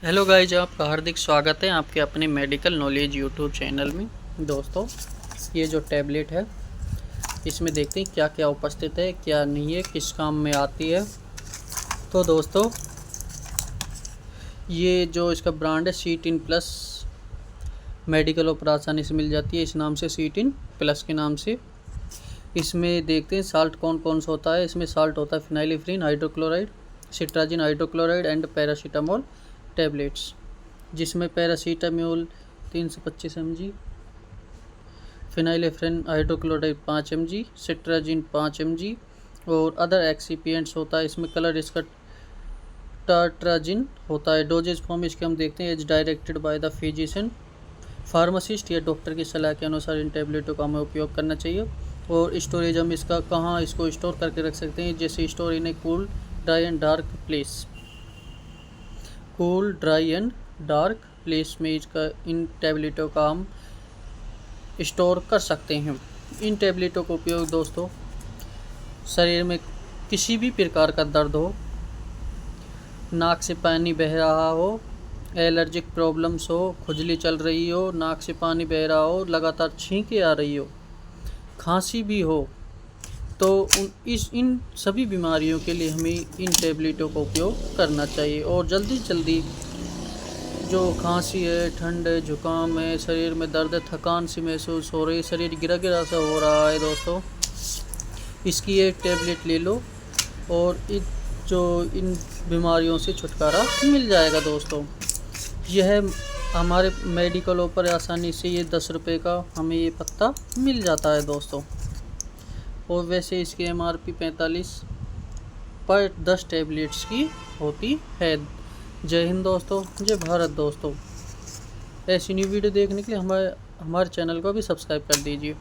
Hello guys, आपका हार्दिक स्वागत है आपके अपने मेडिकल नॉलेज यूट्यूब चैनल में। दोस्तों, ये जो टैबलेट है इसमें देखते हैं क्या क्या उपस्थित है, क्या नहीं है, किस काम में आती है। तो दोस्तों, ये जो इसका ब्रांड है सीटिन प्लस, मेडिकल और आसानी से मिल जाती है इस नाम से, सीटिन प्लस के नाम से। इसमें देखते हैं साल्ट कौन कौन सा होता है। इसमें साल्ट होता है phenylephrine hydrochloride, cetirizine hydrochloride and paracetamol tablets, जिसमें paracetamol 325 mg, phenylephrine hydrochloride 5 mg, cetirizine 5 mg और अदर एक्सिपिएंट्स होता है। इसमें कलर इसका टाट्राजिन होता है। डोजेज फॉर्म इसके हम देखते हैं, as directed by the physician, pharmacist या डॉक्टर की सलाह के अनुसार इन टैबलेटों का हमें उपयोग करना चाहिए। और स्टोरेज हम इसका कहाँ इसको स्टोर करके रख सकते हैं, जैसे store in A cool dry and dark place. Cool dry and dark place में इसका इन टैबलेटों का हम स्टोर कर सकते हैं। इन टैबलेटों का उपयोग दोस्तों, शरीर में किसी भी प्रकार का दर्द हो, नाक से पानी बह रहा हो, एलर्जिक प्रॉब्लम्स हो, खुजली चल रही हो, नाक से पानी बह रहा हो, लगातार छींकें आ रही हो, खांसी भी हो, तो इन सभी बीमारियों के लिए हमें इन टैबलेटों का उपयोग करना चाहिए। और जल्दी जल्दी जो खांसी है, ठंड है, जुकाम है, शरीर में दर्द है, थकान सी महसूस हो रही है, शरीर गिरा गिरा सा हो रहा है दोस्तों, इसकी एक टैबलेट ले लो और इन बीमारियों से छुटकारा मिल जाएगा दोस्तों। यह हमारे मेडिकलों पर आसानी से ये 10 रुपये का हमें ये पत्ता मिल जाता है दोस्तों। और वैसे इसकी MRP 45 पर 10 टैबलेट्स की होती है। जय हिंद दोस्तों, जय भारत दोस्तों। ऐसी न्यू वीडियो देखने के लिए हमारे चैनल को भी सब्सक्राइब कर दीजिए।